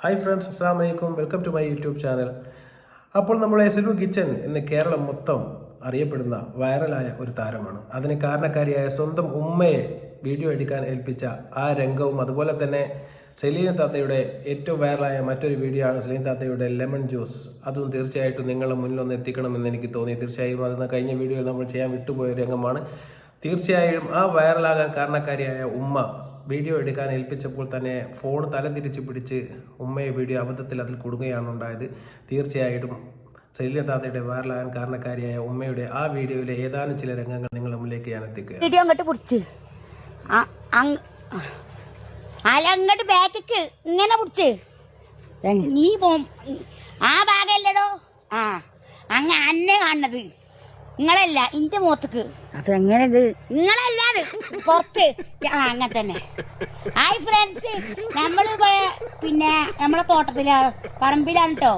Hi friends, അസ്സലാമു അലൈക്കും. Welcome to my YouTube channel. അപ്പോൾ നമ്മളെ സെലു കിച്ചൻ എന്ന് കേരളം മൊത്തം അറിയപ്പെടുന്ന വൈറലായ ഒരു താരമാണ്. അതിന് കാരണക്കാരിയായ സ്വന്തം ഉമ്മയെ വീഡിയോ എടുക്കാൻ ഏൽപ്പിച്ച ആ രംഗവും, അതുപോലെ തന്നെ സെലീന താത്തയുടെ ഏറ്റവും വൈറലായ മറ്റൊരു വീഡിയോ ആണ് സെലീന താത്തയുടെ ലെമൺ ജ്യൂസ്. അതും തീർച്ചയായിട്ടും നിങ്ങളുടെ മുന്നിലൊന്ന് എത്തിക്കണമെന്ന് എനിക്ക് തോന്നി. തീർച്ചയായും അതെന്ന് കഴിഞ്ഞ വീഡിയോയിൽ നമ്മൾ ചെയ്യാൻ വിട്ടുപോയ രംഗമാണ്. തീർച്ചയായും ആ വൈറലാകാൻ കാരണക്കാരിയായ ഉമ്മ വീഡിയോ എടുക്കാൻ ഏൽപ്പിച്ചപ്പോൾ തന്നെ ഫോൺ തലതിരിച്ച് പിടിച്ച് ഉമ്മയെ വീഡിയോ അബദ്ധത്തിൽ അതിൽ കൊടുക്കുകയാണ് ഉണ്ടായത്. തീർച്ചയായിട്ടും സെലീന താത്തയുടെ വൈറലാകാൻ കാരണക്കാരിയായ ഉമ്മയുടെ ആ വീഡിയോയിലെ ഏതാനും ചില രംഗങ്ങൾ നിങ്ങളുടെ മുന്നിലേക്ക് ഞാൻ എത്തിക്കുക. വീഡിയോ അങ്ങോട്ട് പിടിച്ച് അങ്ങോട്ട് ബാക്കിക്ക് ഇങ്ങനെ പിടിച്ച് നീ ആ ഭാഗമല്ലടോ. അങ്ങ അന്നെ കാണുന്നത് നിങ്ങളല്ല, ഇന്റെ മുഖത്തേക്ക്. അപ്പൊ എങ്ങനെ നിങ്ങളല്ലാതെ പുറത്ത് അങ്ങനെ തന്നെ. ഹായ് ഫ്രണ്ട്സ്, നമ്മള് പിന്നെ നമ്മളെ തോട്ടത്തിലാണ്, പറമ്പിലാണ് കേട്ടോ.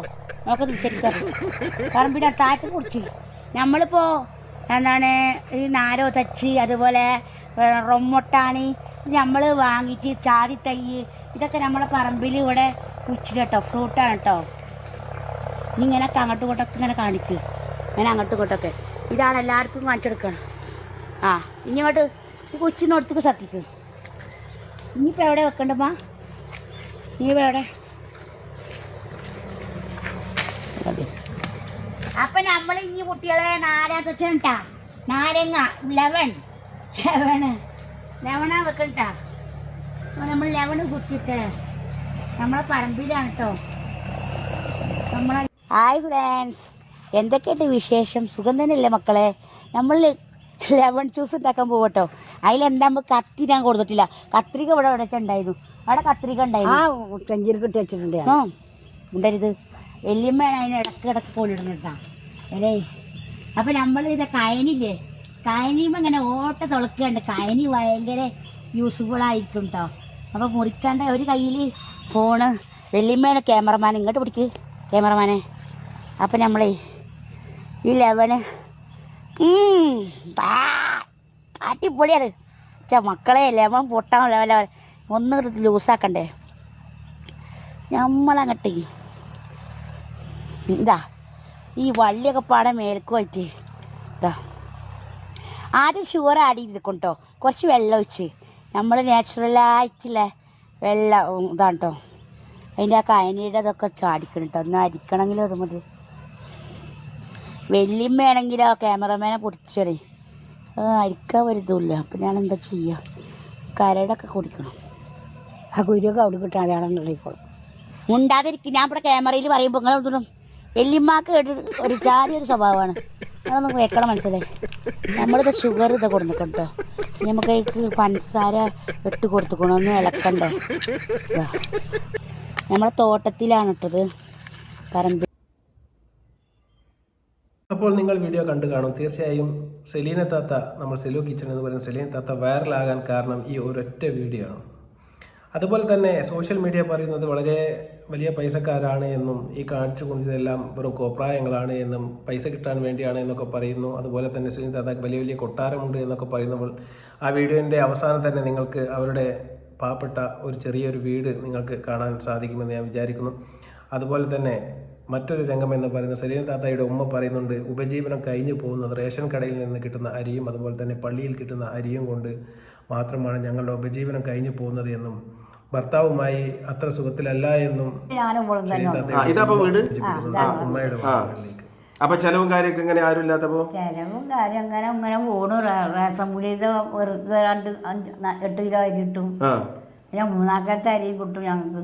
നോക്കുന്നത് ശരിക്കും പറമ്പിലാണ്, താഴത്ത് കുടിച്ച് നമ്മളിപ്പോ എന്താണ് ഈ നാരോ തച്ച്, അതുപോലെ റൊമ്മൊട്ടാണ് നമ്മൾ വാങ്ങിയിട്ട് ചാതി തൈ, ഇതൊക്കെ നമ്മളെ പറമ്പിൽ ഇവിടെ കുച്ചിട്ട് കേട്ടോ. ഫ്രൂട്ടാണ് കേട്ടോ. ഇനി ഇങ്ങനെയൊക്കെ അങ്ങോട്ടും ഇങ്ങോട്ടൊക്കെ ഇങ്ങനെ കാണിക്ക്, ഇങ്ങനെ അങ്ങോട്ടും ഇങ്ങോട്ടൊക്കെ. ഇതാണ് എല്ലായിടത്തും കാണിച്ചെടുക്കണം. ഇനി ഇങ്ങോട്ട് ഈ കൊച്ചിനോടത്തേക്ക് സത്തിക്ക്. ഇനിയിപ്പോൾ എവിടെ വെക്കണ്ടമ്മ? ഇനിയിപ്പോൾ എവിടെ? അപ്പൊ നമ്മൾ ഇനി കുട്ടികളെ നാരാ നാരങ്ങ ലെവണാ വെക്കണ്ടാ. നമ്മൾ ലെവണ് കുത്തിയിട്ട് നമ്മളെ പറമ്പിലാണ് കേട്ടോ നമ്മളെ. ഹായ് ഫ്രണ്ട്സ്, എന്തൊക്കെയുണ്ട് വിശേഷം? സുഖം തന്നെയല്ലേ മക്കളെ? നമ്മൾ ലെമൺ ജ്യൂസ് ഉണ്ടാക്കാൻ പോകട്ടോ. അതിലെന്താകുമ്പോൾ കത്തി ഞാൻ കൊടുത്തിട്ടില്ല. കത്രിക ഇവിടെ ഉണ്ടായിരുന്നു. അവിടെ കത്രിക ഉണ്ടായിരുന്നു. ചെഞ്ചിരിക്കിട്ട് വെച്ചിട്ടുണ്ട്. ഉണ്ടരുത്. വല്യമ്മയാണ് അതിന് ഇടക്ക് പോലിടുന്നുണ്ടാ അല്ലേ. അപ്പം നമ്മൾ ഇത് കയനില്ലേ, കയനിയുമ്പോൾ ഇങ്ങനെ ഓട്ട തുളക്കുന്നുണ്ട്. കയനി ഭയങ്കര യൂസ്ഫുൾ ആയിരിക്കും കേട്ടോ. അപ്പോൾ മുറിക്കാണ്ട ഒരു കയ്യിൽ ഫോണ്. വല്യമ്മയാണ് ക്യാമറമാൻ. ഇങ്ങോട്ട് പിടിക്ക് ക്യാമറമാനെ. അപ്പം നമ്മളെ ഈ ലെവന് അടിപൊളിയാണ്. മക്കളെ ലെമൺ പൊട്ടാൻ ലെവല ഒന്ന് ലൂസാക്കണ്ടേ. നമ്മളങ്ങട്ട് ഇതാ ഈ വള്ളിയൊക്കെ പാടെ മേൽക്ക് പോയിട്ട് ഇതാ ആദ്യം ഷുഗർ ആഡ് ചെയ്തിരിക്കും കേട്ടോ. കുറച്ച് വെള്ളം ഒഴിച്ച് നമ്മൾ നാച്ചുറലായിട്ടുള്ള വെള്ളം ഇതാണ് കേട്ടോ. അതിൻ്റെ ആ കയനിയുടെ അതൊക്കെ ചാടിക്കണം കേട്ടോ. ഒന്ന് അരിക്കണമെങ്കിലും ഒരു മതി. വല്യമ്മയാണെങ്കിൽ ആ ക്യാമറമാനെ പൊടിച്ചടേ അരിക്കാൻ വരുന്നില്ല. അപ്പം ഞാൻ എന്താ ചെയ്യുക, കരടൊക്കെ കുടിക്കണം. ആ കുരുവൊക്കെ അവിടെ കിട്ടാൻ അയാളെ കഴിക്കോളും. മുണ്ടാതിരിക്കും. ഞാൻ ഇവിടെ ക്യാമറയിൽ പറയുമ്പോൾ നിങ്ങളൊന്നും വല്യമ്മക്ക് ഒരു ജാതി ഒരു സ്വഭാവമാണ്. അതൊന്നും വെക്കണം, മനസ്സിലായി? നമ്മളിത് ഷുഗർ ഇത് കൊടുക്കണം കേട്ടോ. നമുക്ക് പഞ്ചസാര ഇട്ട് കൊടുത്തുക്കണം, ഒന്ന് ഇളക്കണ്ടേ. നമ്മളെ തോട്ടത്തിലാണ് ഇട്ടത്, പറമ്പ്. അപ്പോൾ നിങ്ങൾ വീഡിയോ കണ്ടു കാണും. തീർച്ചയായും സെലീന താത്ത, നമ്മൾ സെലു കിച്ചൺ എന്ന് പറയുന്ന സെലീന താത്ത വൈറലാകാൻ കാരണം ഈ ഒരൊറ്റ വീഡിയോ ആണ്. അതുപോലെ തന്നെ സോഷ്യൽ മീഡിയ പറയുന്നത് വളരെ വലിയ പൈസക്കാരാണ് എന്നും ഈ കാണിച്ചു കൊണ്ടതെല്ലാം വെറും കോപ്രായങ്ങളാണ് എന്നും പൈസ കിട്ടാൻ വേണ്ടിയാണ് എന്നൊക്കെ പറയുന്നു. അതുപോലെ തന്നെ സെലീന താത്തക്ക് വലിയ വലിയ കൊട്ടാരമുണ്ട് എന്നൊക്കെ പറയുമ്പോൾ ആ വീഡിയോൻ്റെ അവസാനം തന്നെ നിങ്ങൾക്ക് അവരുടെ പാവപ്പെട്ട ഒരു ചെറിയൊരു വീട് നിങ്ങൾക്ക് കാണാൻ സാധിക്കുമെന്ന് ഞാൻ വിചാരിക്കുന്നു. അതുപോലെ തന്നെ മറ്റൊരു രംഗം എന്ന് പറയുന്നത് സെലീന താത്തയുടെ ഉമ്മ പറയുന്നുണ്ട്, ഉപജീവനം കഴിഞ്ഞു പോകുന്നത് റേഷൻ കടയിൽ നിന്ന് കിട്ടുന്ന അരിയും അതുപോലെ തന്നെ പള്ളിയിൽ കിട്ടുന്ന അരിയും കൊണ്ട് മാത്രമാണ് ഞങ്ങളുടെ ഉപജീവനം കഴിഞ്ഞു പോകുന്നത് എന്നും ഭർത്താവുമായി അത്ര സുഖത്തിലല്ല എന്നും ഉമ്മയുടെ വാക്കുകളിലേക്ക്. അപ്പൊ ചെലവും കാര്യമൊക്കെ ഇങ്ങനെ ആരും ഇല്ലാത്തപ്പോ ചെലവും കാര്യം ഇങ്ങനെ പോണു. റേഷൻ പുളിയത് വെറുതെ 8 കിലോ അരി കിട്ടും. പിന്നെ 3 അരിയും കിട്ടും ഞങ്ങൾക്ക്.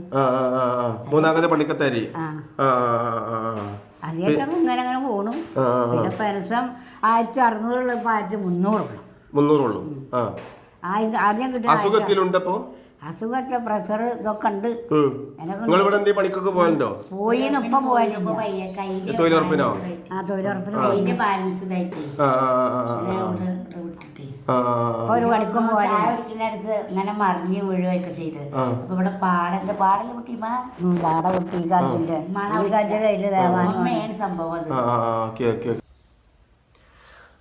3 പള്ളിക്കത്തെ അരി. അരിയൊക്കെ ഇങ്ങനെ പോണു. പിന്നെ പെൻഷൻ 1600 ഇപ്പൊ 1300 ഉള്ളൂ. ആദ്യം കിട്ടും. അസുഖത്തിലുണ്ടപ്പോ അസുഖത്തെ പ്രഷർ ഇതൊക്കെ ഉണ്ട്. നിങ്ങൾ ഇവിടെ എന്തെങ്കിലും പണിക്കൊക്കെ പോയല്ലോ? പോയിന്ന് ഇപ്പൊ പോയാലും തൊഴിലുറപ്പിനോ? തൊഴിലുറപ്പിന് ബാലൻസ് ഒരു പണിക്കും പോയാടുത്ത് ഇങ്ങനെ മറിഞ്ഞ് വീഴുകയൊക്കെ ചെയ്ത്. അപ്പൊ ഇവിടെ പാടന്റെ പാടല് പൊട്ടി പാട പൊട്ടി കാറ്റിന്റെ കയ്യില് ദേവാനും സംഭവം.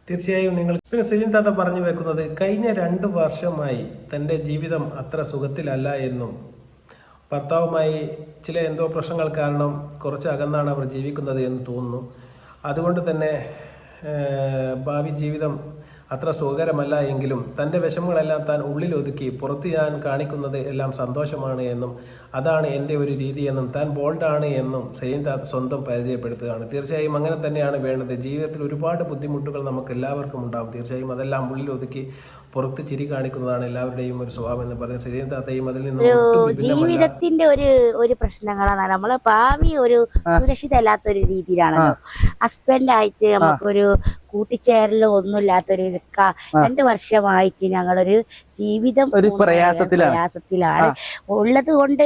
തീർച്ചയായും നിങ്ങൾ പിന്നെ സെലീന താത്ത പറഞ്ഞു വെക്കുന്നത് കഴിഞ്ഞ 2 വർഷമായി തൻ്റെ ജീവിതം അത്ര സുഖത്തിലല്ല എന്നും ഭർത്താവുമായി ചില എന്തോ പ്രശ്നങ്ങൾ കാരണം കുറച്ച് അകന്നാണ് അവർ ജീവിക്കുന്നത് എന്ന് തോന്നുന്നു. അതുകൊണ്ട് തന്നെ ഭാവി ജീവിതം അത്ര സുഖകരമല്ല എങ്കിലും തൻ്റെ വിഷമങ്ങളെല്ലാം താൻ ഉള്ളിലൊതുക്കി പുറത്ത് ഞാൻ കാണിക്കുന്നത് എല്ലാം സന്തോഷമാണ് എന്നും അതാണ് എൻ്റെ ഒരു രീതി എന്നും താൻ ബോൾഡാണ് എന്നും സെലീൻ താത്ത സ്വന്തം പരിചയപ്പെടുത്തുകയാണ്. തീർച്ചയായും അങ്ങനെ തന്നെയാണ് വേണ്ടത്. ജീവിതത്തിൽ ഒരുപാട് ബുദ്ധിമുട്ടുകൾ നമുക്ക് എല്ലാവർക്കും ഉണ്ടാകും. തീർച്ചയായും അതെല്ലാം ഉള്ളിലൊതുക്കി പുറത്ത് ചിരി കാണിക്കുന്നതാണ് എല്ലാവരുടെയും ഒരു സ്വഭാവം എന്ന് പറയുന്നത്. സെലീൻ താത്തയും അതിൽ നിന്ന് ജീവിതത്തിന്റെ ഒരു പ്രശ്നങ്ങളാണ് നമ്മളെ ഭാവി ഒരു സുരക്ഷിതമല്ലാത്തൊരു രീതിയിലാണല്ലോ. ഹസ്ബൻഡായിട്ട് നമുക്കൊരു കൂട്ടിച്ചേരലോ ഒന്നുമില്ലാത്തൊരു 2 വർഷമായിട്ട് ഞങ്ങളൊരു ജീവിതം ഒരു പ്രയാസത്തിലാണ് ഉള്ളത് കൊണ്ട്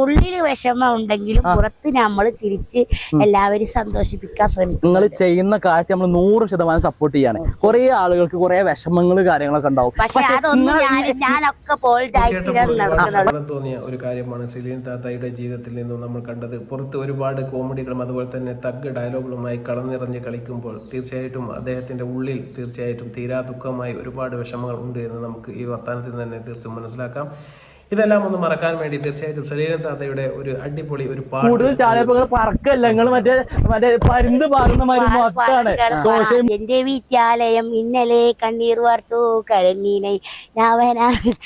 ഉള്ളില് വിഷമം ഉണ്ടെങ്കിലും പുറത്ത് നമ്മൾ ചിരിച്ച് എല്ലാവരും സന്തോഷിപ്പിക്കാൻ ശ്രമിക്കും. നിങ്ങൾ ചെയ്യുന്ന കാര്യത്തിൽ നമ്മൾ 100% സപ്പോർട്ട് ചെയ്യാണ്. കുറെ ആളുകൾക്ക് കുറെ വിഷമങ്ങൾ കാര്യങ്ങളൊക്കെ ഉണ്ടാവും. പക്ഷെ അതൊന്നും ഞാനൊക്കെ തോന്നിയ ഒരു കാര്യമാണ് സെലീൻ താത്തയുടെ ജീവിതത്തിൽ നിന്നും നമ്മൾ കണ്ടത്. പുറത്ത് ഒരുപാട് കോമഡികളും അതുപോലെ തന്നെ തഗ് ഡയലോഗുകളുമായി കളം നിറഞ്ഞ് കളിക്കുമ്പോൾ തീർച്ചയായിട്ടും അദ്ദേഹത്തിന്റെ ഉള്ളിൽ തീർച്ചയായിട്ടും തീരാ ദുഃഖമായി ഒരുപാട് വിഷമങ്ങൾ ഉണ്ട് എന്ന് നമുക്ക് ഈ വർത്തമാനത്തിൽ തന്നെ തീർച്ചയായും മനസ്സിലാക്കാം. ഇതെല്ലാം ഒന്ന് മറക്കാൻ വേണ്ടി തീർച്ചയായിട്ടും സെലീൻ താത്തയുടെ ഒരു അടിപൊളി ഒരു കൂടുതൽ ചാനലുകൾ പറക്കല്ല നിങ്ങൾ മറ്റേ പരുന്ത് പാടുന്ന എന്റെ വിദ്യാലയം ഇന്നലെ കണ്ണീർ വാർത്തു കരഞ്ഞീനെ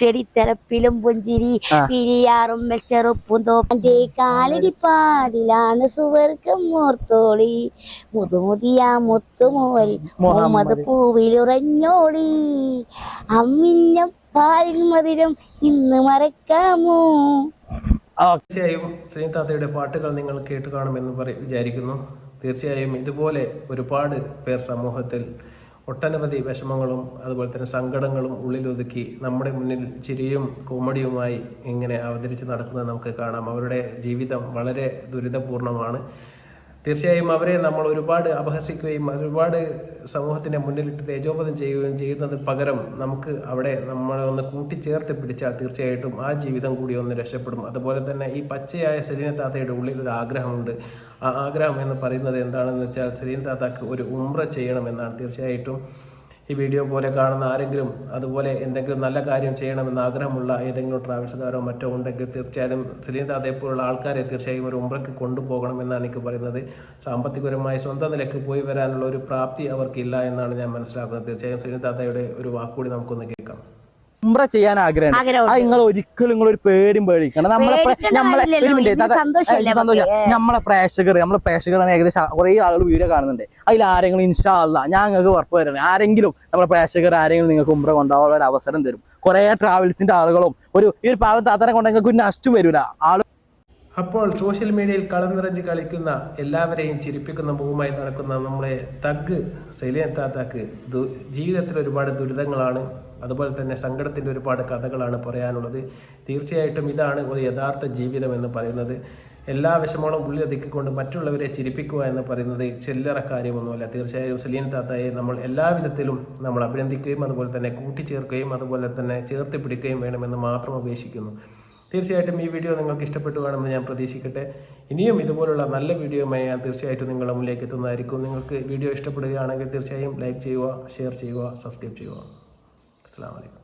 ചെടിത്തലപ്പിലും പുഞ്ചിരി പിരിയാറും മെച്ചറുപ്പും തോപ്പന്റെ കാലടിപ്പാടിലാണ് സുവർഗം ഓർത്തോളി മുതുമുതിയ മുത്തുമോൽ മുഹമ്മദ് പൂവിലുറഞ്ഞോളി അമ്മിഞ്ഞം പാലിൽ മധുരം ഇന്ന് മറക്കാമോ. തീർച്ചയായും സെലീൻ താത്തയുടെ പാട്ടുകൾ നിങ്ങൾ കേട്ട് കാണുമെന്ന് വിചാരിക്കുന്നു. തീർച്ചയായും ഇതുപോലെ ഒരുപാട് പേർ സമൂഹത്തിൽ ഒട്ടനവധി വിഷമങ്ങളും അതുപോലെ തന്നെ സങ്കടങ്ങളും ഉള്ളിലൊതുക്കി നമ്മുടെ മുന്നിൽ ചിരിയും കോമഡിയുമായി ഇങ്ങനെ അവതരിച്ച് നടക്കുന്നത് നമുക്ക് കാണാം. അവരുടെ ജീവിതം വളരെ ദുരിതപൂർണമാണ്. തീർച്ചയായും അവരെ നമ്മൾ ഒരുപാട് അപഹസിക്കുകയും ഒരുപാട് സമൂഹത്തിൻ്റെ മുന്നിലിട്ട് തേജോപതം ചെയ്യുകയും ചെയ്യുന്നതിന് പകരം നമുക്ക് അവിടെ നമ്മളെ ഒന്ന് കൂട്ടിച്ചേർത്ത് പിടിച്ചാൽ തീർച്ചയായിട്ടും ആ ജീവിതം കൂടി ഒന്ന് രക്ഷപ്പെടും. അതുപോലെ തന്നെ ഈ പച്ചയായ സെലീൻ താത്തയുടെ ഉള്ളിൽ ഒരു ആഗ്രഹമുണ്ട്. ആ ആഗ്രഹം എന്ന് പറയുന്നത് എന്താണെന്ന് വെച്ചാൽ സെലീൻ താത്തക്ക് ഒരു ഉംറ ചെയ്യണമെന്നാണ്. തീർച്ചയായിട്ടും ഈ വീഡിയോ പോലെ കാണുന്ന ആരെങ്കിലും അതുപോലെ എന്തെങ്കിലും നല്ല കാര്യം ചെയ്യണമെന്ന് ആഗ്രഹമുള്ള ഏതെങ്കിലും ട്രാവൽസുകാരോ മറ്റോ ഉണ്ടെങ്കിൽ തീർച്ചയായും സെലീൻ താത്തയെപ്പോലുള്ള ആൾക്കാരെ തീർച്ചയായും ഒരു ഉംറയ്ക്ക് കൊണ്ടുപോകണമെന്നാണ് എനിക്ക് പറയുന്നത്. സാമ്പത്തികപരമായി സ്വന്തം നിലയ്ക്ക് പോയി വരാനുള്ള ഒരു പ്രാപ്തി അവർക്കില്ല എന്നാണ് ഞാൻ മനസ്സിലാക്കുന്നത്. തീർച്ചയായും സെലീൻ താത്തയുടെ ഒരു വാക്കുകൂടി നമുക്കൊന്ന് കേൾക്കാം. ഉംറ ചെയ്യാൻ ആഗ്രഹമാണ്. അത് നിങ്ങൾ ഒരിക്കലും നിങ്ങളൊരു പേടിയും പേടിക്കണം. നമ്മളെ പ്രേക്ഷകർ ഏകദേശം കുറെ ആളുകൾ വീഡിയോ കാണുന്നുണ്ട്. അതിൽ ആരെങ്കിലും ഇൻഷാ അല്ലാഹ് ഞങ്ങൾക്ക് ഉറപ്പ് തരണം, ആരെങ്കിലും നമ്മളെ പ്രേക്ഷകർ ആരെങ്കിലും നിങ്ങൾക്ക് ഉംറ കൊണ്ടുപോകാനുള്ള ഒരു അവസരം തരും. കുറെ ട്രാവൽസിന്റെ ആളുകളും ഈ ഒരു പാവം താത്തനെ കൊണ്ട് നിങ്ങൾക്ക് ഒരു നഷ്ടം വരില്ല. അപ്പോൾ സോഷ്യൽ മീഡിയയിൽ കളം നിറഞ്ഞ് കളിക്കുന്ന എല്ലാവരെയും ചിരിപ്പിക്കുന്ന മൂവുമായി നടക്കുന്ന നമ്മളെ തഗ് സെലീൻ താത്തക്ക് ജീവിതത്തിൽ ഒരുപാട് ദുരിതങ്ങളാണ്, അതുപോലെ തന്നെ സങ്കടത്തിൻ്റെ ഒരുപാട് കഥകളാണ് പറയാനുള്ളത്. തീർച്ചയായിട്ടും ഇതാണ് ഒരു യഥാർത്ഥ ജീവിതം എന്ന് പറയുന്നത്. എല്ലാ വിഷമങ്ങളും ഉള്ളിലൊതുക്കിക്കൊണ്ട് മറ്റുള്ളവരെ ചിരിപ്പിക്കുക എന്ന് പറയുന്നത് ചില്ലറ കാര്യമൊന്നുമല്ല. തീർച്ചയായും സെലീൻ താത്തയെ നമ്മൾ എല്ലാവിധത്തിലും നമ്മൾ അഭിനന്ദിക്കുകയും അതുപോലെ തന്നെ കൂട്ടിച്ചേർക്കുകയും അതുപോലെ തന്നെ ചേർത്ത് പിടിക്കുകയും വേണമെന്ന് മാത്രം അപേക്ഷിക്കുന്നു. തീർച്ചയായിട്ടും ഈ വീഡിയോ നിങ്ങൾക്ക് ഇഷ്ടപ്പെട്ടു കാണുമെന്ന് ഞാൻ പ്രതീക്ഷിക്കട്ടെ. ഇനിയും ഇതുപോലുള്ള നല്ല വീഡിയോയുമായി ഞാൻ തീർച്ചയായിട്ടും നിങ്ങളുടെ മുന്നിലേക്ക് എത്തുന്നതായിരിക്കും. നിങ്ങൾക്ക് വീഡിയോ ഇഷ്ടപ്പെടുകയാണെങ്കിൽ തീർച്ചയായും ലൈക്ക് ചെയ്യുക, ഷെയർ ചെയ്യുക, സബ്സ്ക്രൈബ് ചെയ്യുക. അസ്സലാമു അലൈക്കും.